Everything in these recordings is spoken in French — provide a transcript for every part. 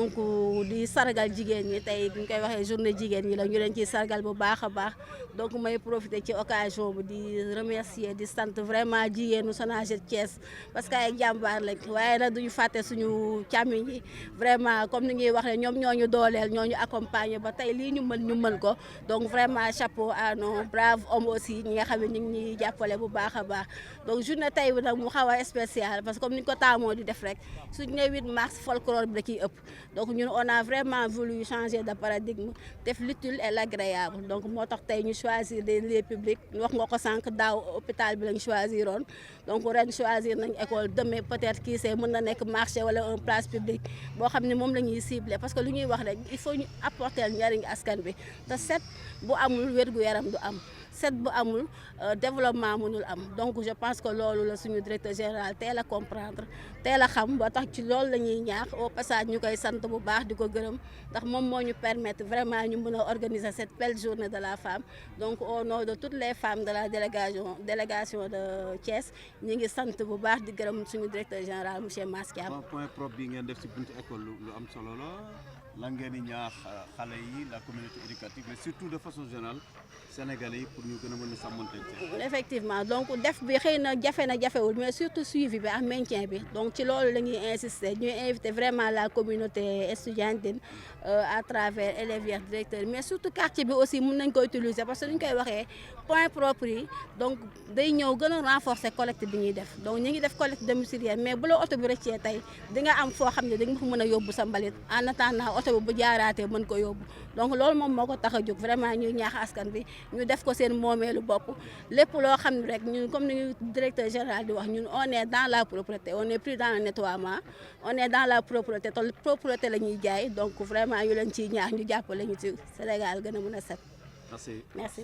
donc di sargal jigéen ñi tey bu ñu koy waxee journée jigéen ñi la ñu leen ciy sargal bu baax a baax donc may profiter ci occasion bi di remercier di sant vraiment jigéenu Sonaged Thiès parce que ay jàmbaar lañ waaye nag duñu fàtte suñu càmmiñ yi vraiment comme ni ñuy waxee ñoom ñoo ñu dooleel ñoo ñu accompagner ba tey lii ñu mën ko donc vraiment chapeau à nos braves hommes aussi ñi nga xam ne ñu ngi ñuy jàppale bu baax a baax donc journée tey bi nag mu xaw a spécial parce que comme ni ñu ko taamoo di def rek suñu ne 8 mars folklore bi da ciy ëpp donc ñun on a vraiment voulu changer de paradigme def l'utile et l'agréable donc moo tax tey ñu choisir des lieux publics wax nga ko sànq daaw hôpital bi lañ choisiroon donc ren choisir nañ école demain peut-être kii see mën na nekk marché wala un place publique boo xam ne moom la ñuy ciblé parce que lu ñuy wax rek il faut ñu apporter njariñ askan bi te set bu amul wér-gu-yaram du am set bu amul développement mënul am donc je pense que loolu la suñu directeur général teel a comprendre teel a xam ba tax ci loolu la ñuy ñaax au passage ñu koy sant bu baax di ko gërëm ndax moom moo ñu permettre vraiment ñu mën a organiser cette belle journée de la femme donc au nom de toutes les femmes de la délégation de Thiès ñu ngi sant bu baax di gërëm suñu directeur général monsieur Mass Thiam. point propre bi ngeen def ci buntu école lu am solo la ngeen di ñaax xale yi la communauté éducative mais surtout de façon générale Sénégalais yi pour ñu gën a mën a sàmmanteeg effectivement donc def bi xëy na jafewul mais surtout suivi bi ak maintien bi donc ci loolu la ñuy insister ñuy inviter vraiment la communauté estudiantine à travers élèves yi directeurs mais surtout quartier bi aussi mën nañ ko utiliser parce que ñu koy waxee point propre yi donc day ñëw gën a renforcer collecte bi ñuy def donc ñu ngi def collecte domiciliaire mais bu la oto bi rëccee tey di nga am foo xam ne di nga fa mën a yóbbu sa mbalit en attendant oto bi bu jaaraatee mën ko yóbbu donc loolu moom moo ko tax a jóg vraiment ñuy ñaax askan bi ñu def ko seen moomeelu bopp lépp loo xam ne rek ñun comme ni ñu directeur général di wax ñun on est dans la propreté on est plus dans le nettoiement on est dans la propreté te propreté la ñuy jaay donc vraiment ñu leen ciy ñaax ñu jàppale ñu ci Sénégal gën a mën a set.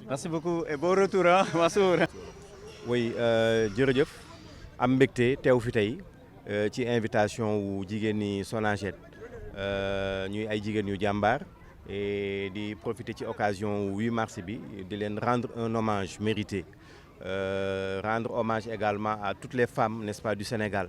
Merci beaucoup et bon retour ah Massour. Oui jërëjëf am mbégte teew fi tey ci invitation wu jigéen ñi Sonaged ñuy ay jigéen yu jàmbaar et di profiter ci occasion 8 mars bi di leen rendre un hommage mérité rendre hommage également à toutes les femmes n'est-ce pas du Sénégal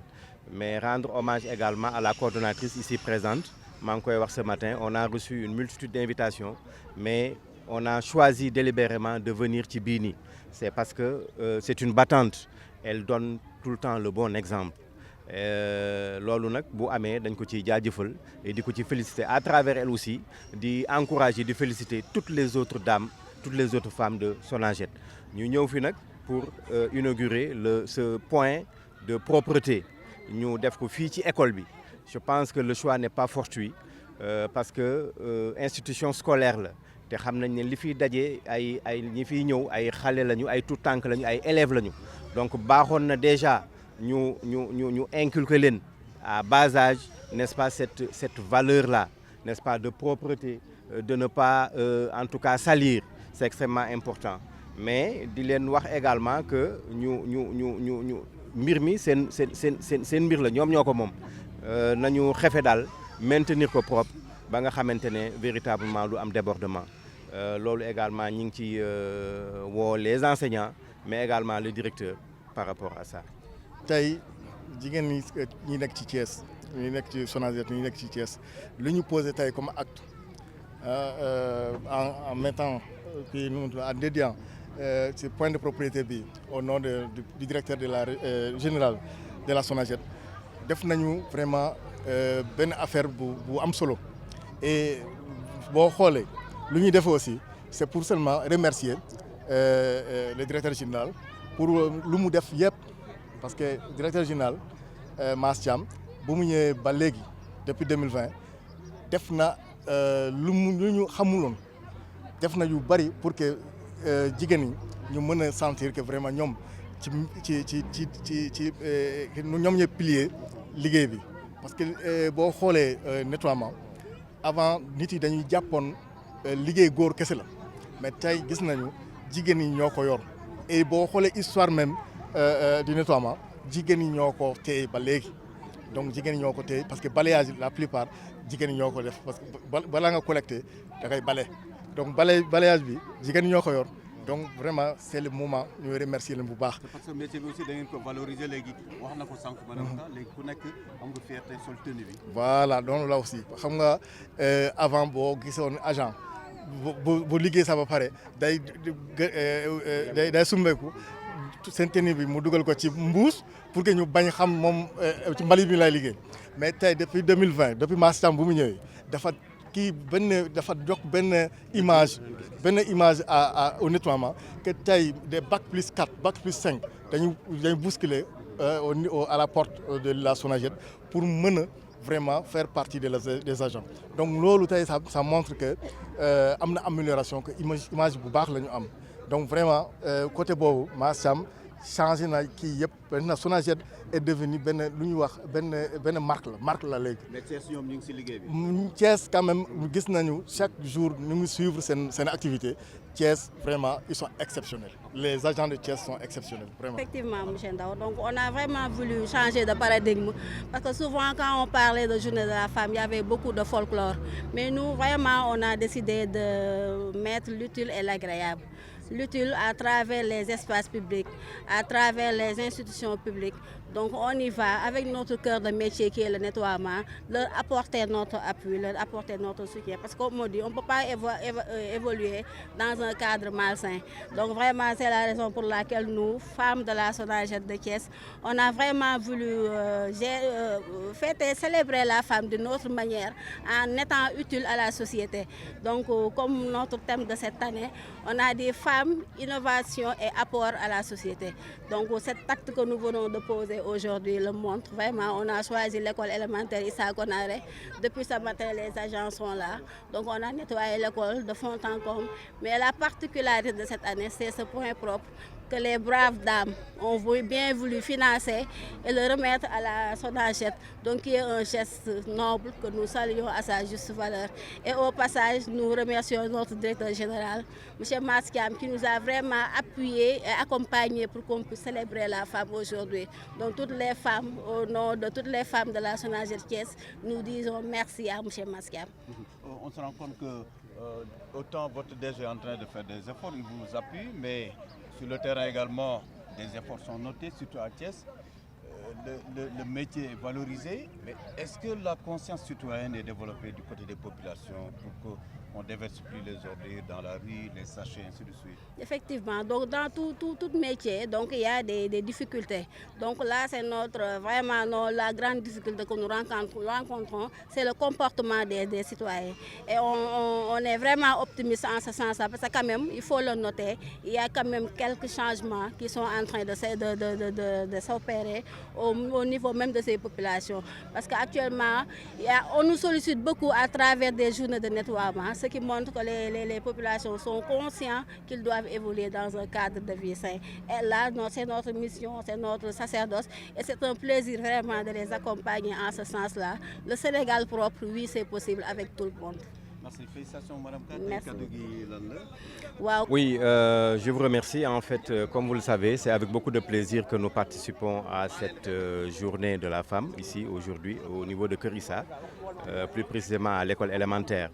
mais rendre hommage également à la coordonnatrice ici présente maa ngi koy wax ce matin on a reçu une multitude d'invitations mais on a choisi délibérément de venir ci bii nii c'est parce que c'est une battante elle donne tout le temps le bon exemple loolu nag bu amee dañ ko ciy jaajëfal et di ko ci féliciter à travers elle aussi di encourager di féliciter toutes les autres dames toutes les autres femmes de Sonaged ñu ñëw fi nag pour inaugurer ce point de propreté ñu def ko fii ci école bi je pense que le choix n'est pas fortuit parce que institution scolaire la te xam nañ ne li fiy daje ay ñi fiy ñëw ay xale lañu ay tout tànk lañu ay élèves lañu donc baaxoon na déjà ñu inculquer leen à bas âge n'est-ce pas cette valeur là n'est-ce pas de propreté de ne pas en tout cas salir c'est extrêmement important mais di leen wax également que ñu mbir mi seen mbir la ñoom ñoo ko moom nañu xefe daal maintenir ko propre ba nga xamante ne véritablement lu am débordement loolu également ñi ngi ci woo les enseignants mais également le directeur par rapport à ça. tey jigéen ñi nekk ci Thiès ñi nekk ci Sonaged ñi nekk ci Thiès lu ñu posé tey comme acte en mettant en dédiant ce point de propriété bi au nom du directeur de la général de la Sonaged def nañu vraiment benn affaire bu am solo et boo xoolee lu ñuy def aussi c'est pour seulement remercier le directeur général pour lu mu def yëpp parce que directeur général Mass Thiam bu mu ñëwee ba léegi depuis 2020 def na lu ñu xamuloon def na yu bari pour que jigéen ñi ñu mën a sentir que vraiment ñoom ci ñoom ñooy pilier liggéey bi parce que boo xoolee nettoiement avant nit yi dañuy jàppoon liggéey góor kese la mais tey gis nañu jigéen ñi ñoo ko yor et boo xoolee histoire même du nettoiement jigéen ñi ñoo ko téye ba léegi donc jigéen ñi ñoo ko téye parce que balayage la plupart jigéen ñi ñoo ko def parce que balaa nga collecté da ngay bale donc balayage bi jigéen ñi ñoo ko yor donc vraiment c'est le moment ñu remercier leen bu baax. parce que métier bi aussi da ngeen ko valoriser léegi wax na ko sànq madame Ka léegi ku nekk am nga fierté sol tenue bi. voilà donc là aussi xam nga avant boo gisoon agent bu liggéey sax ba pare day sumbeeku seen tenue bi mu dugal ko ci mbuus pour que ñu bañ xam moom ci mbalit bi lay liggéey mais tey depuis 2020 depuis Mass Thiam bu mu ñëwee dafa jox benn image au nettoiement que tey des bac plus 4 bac plus 5 dañu bousculer à la porte de la Sonaged pour mën a vraiment faire partie des agents donc loolu tey ça montre que am na amélioration que image bu baax la ñu am donc vraiment côté boobu Mass Thiam changé na kii yëpp maintenant Sonaged est devenu benn lu ñuy wax benn marque la léegi. mais Thiès ñoom ñu ngi si liggéey bi. Thiès quand même gis nañu chaque jour ñu ngi suivre seen activité Thiès vraiment ils sont exceptionnels les agents de Thiès sont exceptionnels vraiment. Effectivement monsieur Ndao donc on a vraiment voulu changer de paradigme parce que souvent quand on parlait de journée de la femme il y avait beaucoup de folklore mais nous vraiment on a décidé de mettre l'utile et l'agréable. L'utile à travers les espaces publics, à travers les institutions publiques. Donc on y va avec notre cœur de métier qui est le nettoiement, leur apporter notre appui, leur apporter notre soutien. Parce qu'on me dit, on ne peut pas évoluer dans un cadre malsain. Donc vraiment c'est la raison pour laquelle nous, femmes de la Sonaged de Thiès, on a vraiment voulu célébrer la femme d'une autre manière en étant utile à la société. Donc comme notre thème de cette année, on a dit femmes, innovation et apport à la société. Donc cet acte que nous venons de poser aujourd'hui le montre. Vraiment, on a choisi l'école élémentaire Issa Konaré. Depuis ce matin, les agents sont là. Donc on a nettoyé l'école de fond en comble. Mais la particularité de cette année, c'est ce point propre que les braves dames ont bien voulu financer et le remettre à la Sonaged, donc qui est un geste noble que nous saluons à sa juste valeur. Et au passage, nous remercions notre directeur général, M. Mass Thiam, qui nous a vraiment appuyés et accompagnés pour qu'on puisse célébrer la femme aujourd'hui. Donc toutes les femmes, au nom de toutes les femmes de la Sonaged Thiès, nous disons merci à M. Mass Thiam. On se rend compte que autant votre DG est en train de faire des efforts, il vous appuie, mais sur le terrain également, des efforts sont notés, surtout à Thiès. Le métier est valorisé, mais est-ce que la conscience citoyenne est développée du côté des populations pour qu'on ne déverse plus les ordures dans la rue, les sachets, ainsi de suite? Effectivement, donc dans tout métier, donc il y a des difficultés. Donc là, c'est vraiment la grande difficulté que nous rencontrons, c'est le comportement des citoyens. Et on est vraiment optimiste en ce sens-là, parce que quand même, il faut le noter, il y a quand même quelques changements qui sont en train de s'opérer au niveau même de ces populations. Parce qu'actuellement, on nous sollicite beaucoup à travers des journées de nettoiement, ce qui montre que les populations sont conscientes qu'ils doivent évoluer dans un cadre de vie sain. Et là, c'est notre mission, c'est notre sacerdoce et c'est un plaisir vraiment de les accompagner en ce sens-là. Le Sénégal propre, oui, c'est possible avec tout le monde. Merci, félicitations Madame Ka. Merci. Wow. Oui, je vous remercie. En fait, comme vous le savez, c'est avec beaucoup de plaisir que nous participons à cette journée de la femme, ici aujourd'hui, au niveau de Kër Issa, plus précisément à l'école élémentaire,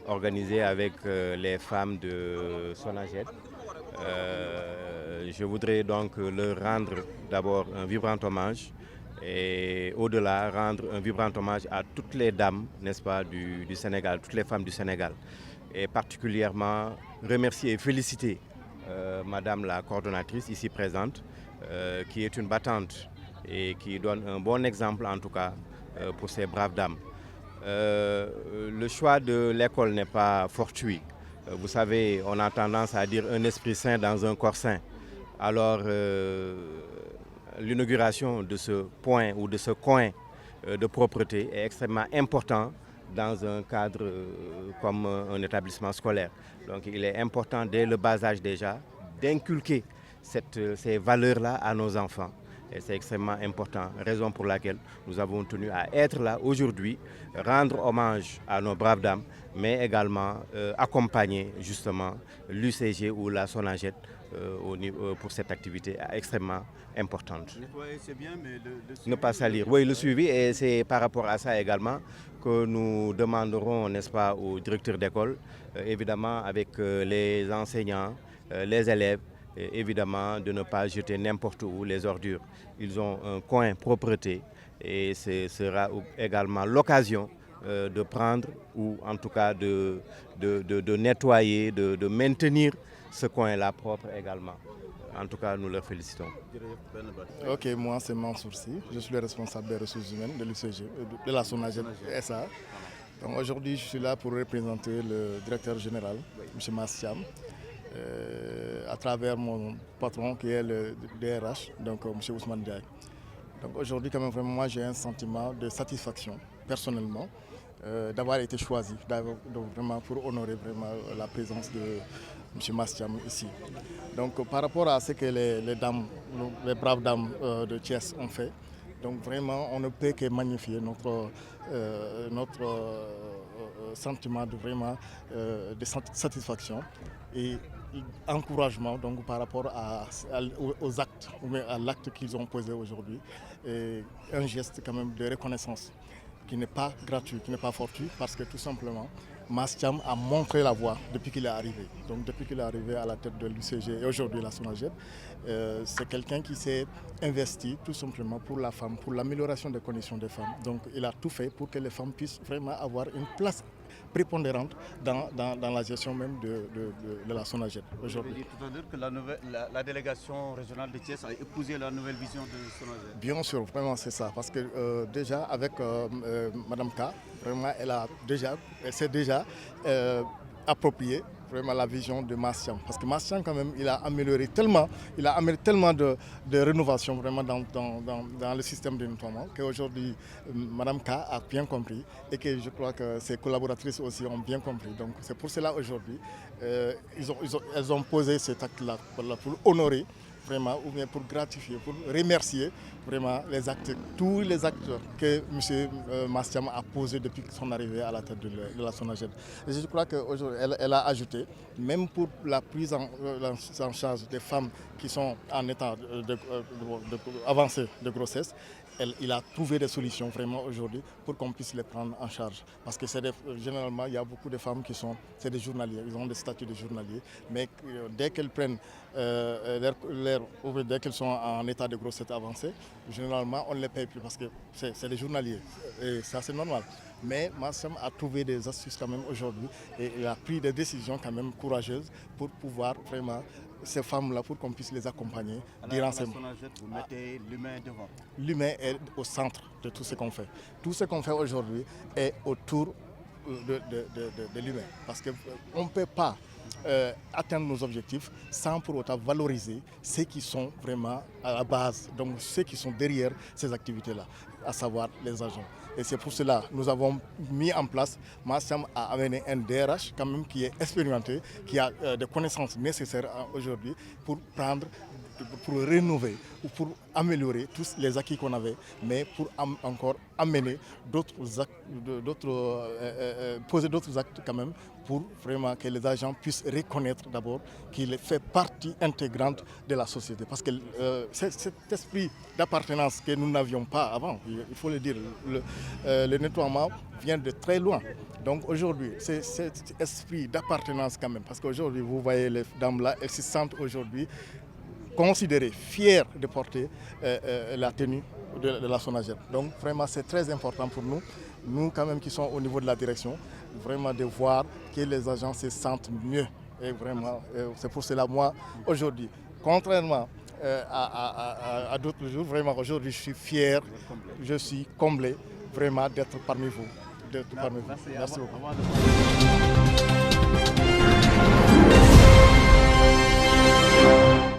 organisée avec les femmes de Sonaged. Je voudrais donc leur rendre d'abord un vibrant hommage et au-delà rendre un vibrant hommage à toutes les dames, n'est-ce pas, du Sénégal, toutes les femmes du Sénégal. Et particulièrement remercier et féliciter Madame la coordonnatrice ici présente, qui est une battante et qui donne un bon exemple en tout cas pour ces braves dames. Le choix de l'école n'est pas fortuit. Vous savez, on a tendance à dire un esprit sain dans un corps sain. Alors, l'inauguration de ce point ou de ce coin de propreté est extrêmement important dans un cadre comme un établissement scolaire. Donc, il est important dès le bas âge déjà d'inculquer ces valeurs-là à nos enfants. Et c'est extrêmement important, raison pour laquelle nous avons tenu à être là aujourd'hui, rendre hommage à nos braves dames, mais également accompagner justement l'UCG ou la Sonaged pour cette activité extrêmement importante. Nettoyer, c'est bien, mais ne pas salir. Oui, le suivi, et c'est par rapport à ça également que nous demanderons, n'est-ce pas, aux directeurs d'école, évidemment avec les enseignants, les élèves, évidemment, de ne pas jeter n'importe où les ordures. Ils ont un coin propreté et ce sera également l'occasion de prendre ou en tout cas de nettoyer, de maintenir ce coin-là propre également. En tout cas, nous leur félicitons. Ok, moi c'est Mansour Sy, je suis le responsable des ressources humaines de l'UCG, de la SONAGED SA. Donc aujourd'hui, je suis là pour représenter le directeur général, M. Mastiam, à travers mon patron qui est le DRH, donc M. Ousmane Diaye. Donc aujourd'hui, quand même, vraiment, moi j'ai un sentiment de satisfaction, personnellement, d'avoir été choisi, donc vraiment pour honorer vraiment la présence de M. Mastiam ici. Donc par rapport à ce que les braves dames de Thiès ont fait, donc vraiment on ne peut que magnifier notre sentiment de vraiment de satisfaction et encouragement donc par rapport aux actes ou à l'acte qu'ils ont posé aujourd'hui, et un geste quand même de reconnaissance qui n'est pas gratuit, qui n'est pas fortuit, parce que tout simplement Mastiam a montré la voie depuis qu'il est arrivé. Donc depuis qu'il est arrivé à la tête de l'UCG et aujourd'hui la SONAGED, c'est quelqu'un qui s'est investi tout simplement pour la femme, pour l'amélioration des conditions des femmes. Donc il a tout fait pour que les femmes puissent vraiment avoir une place prépondérante dans la gestion même de la SONAGED aujourd'hui. Vous avez dit tout à l'heure que la délégation régionale de Thiès a épousé la nouvelle vision de SONAGED. Bien sûr, vraiment c'est ça, parce que déjà avec Madame K, vraiment elle s'est déjà appropriée vraiment la vision de Mastiam, parce que Mastiam quand même il a amené tellement de rénovation vraiment dans le système de nettoiement qu'aujourd'hui Madame K a bien compris et que je crois que ses collaboratrices aussi ont bien compris. Donc c'est pour cela aujourd'hui elles ont posé cet acte-là pour honorer vraiment, ou bien pour gratifier, pour remercier vraiment tous les acteurs que M. Mastiam a posés depuis son arrivée à la tête de la SONAGED. Et je crois qu'aujourd'hui, elle a ajouté, même pour la prise en charge des femmes qui sont en état avancé de grossesse, il a trouvé des solutions vraiment aujourd'hui pour qu'on puisse les prendre en charge. Parce que généralement, il y a beaucoup de femmes qui sont des journaliers, ils ont des statuts de journaliers, mais dès qu'elles prennent dès qu'elles sont en état de grossesse avancée, généralement on ne les paye plus parce que c'est des journaliers et ça c'est normal. Mais Mastiam a trouvé des astuces quand même aujourd'hui et il a pris des décisions quand même courageuses pour pouvoir vraiment ces femmes-là, pour qu'on puisse les accompagner durant ces mois. Vous mettez l'humain devant. L'humain est au centre de tout ce qu'on fait. Tout ce qu'on fait aujourd'hui est autour de l'humain. Parce qu'on ne peut pas atteindre nos objectifs sans pour autant valoriser ceux qui sont vraiment à la base, donc ceux qui sont derrière ces activités-là, à savoir les agents. Et c'est pour cela que nous avons mis en place, Mastiam a amené un DRH quand même qui est expérimenté, qui a des connaissances nécessaires aujourd'hui pour rénover ou pour améliorer tous les acquis qu'on avait, mais pour encore amener poser d'autres actes quand même pour vraiment que les agents puissent reconnaître d'abord qu'il fait partie intégrante de la société. Parce que cet esprit d'appartenance que nous n'avions pas avant, il faut le dire, le nettoiement vient de très loin. Donc aujourd'hui, c'est cet esprit d'appartenance quand même, parce qu'aujourd'hui, vous voyez les dames là, elles se sentent aujourd'hui considérées, fières de porter la tenue de la SONAGED. Donc vraiment, c'est très important pour nous quand même qui sommes au niveau de la direction, vraiment de voir que les agents se sentent mieux. Et vraiment, c'est pour cela, moi, aujourd'hui, contrairement à d'autres jours, vraiment, aujourd'hui, je suis fier, je suis comblé, vraiment, d'être parmi vous. Merci beaucoup.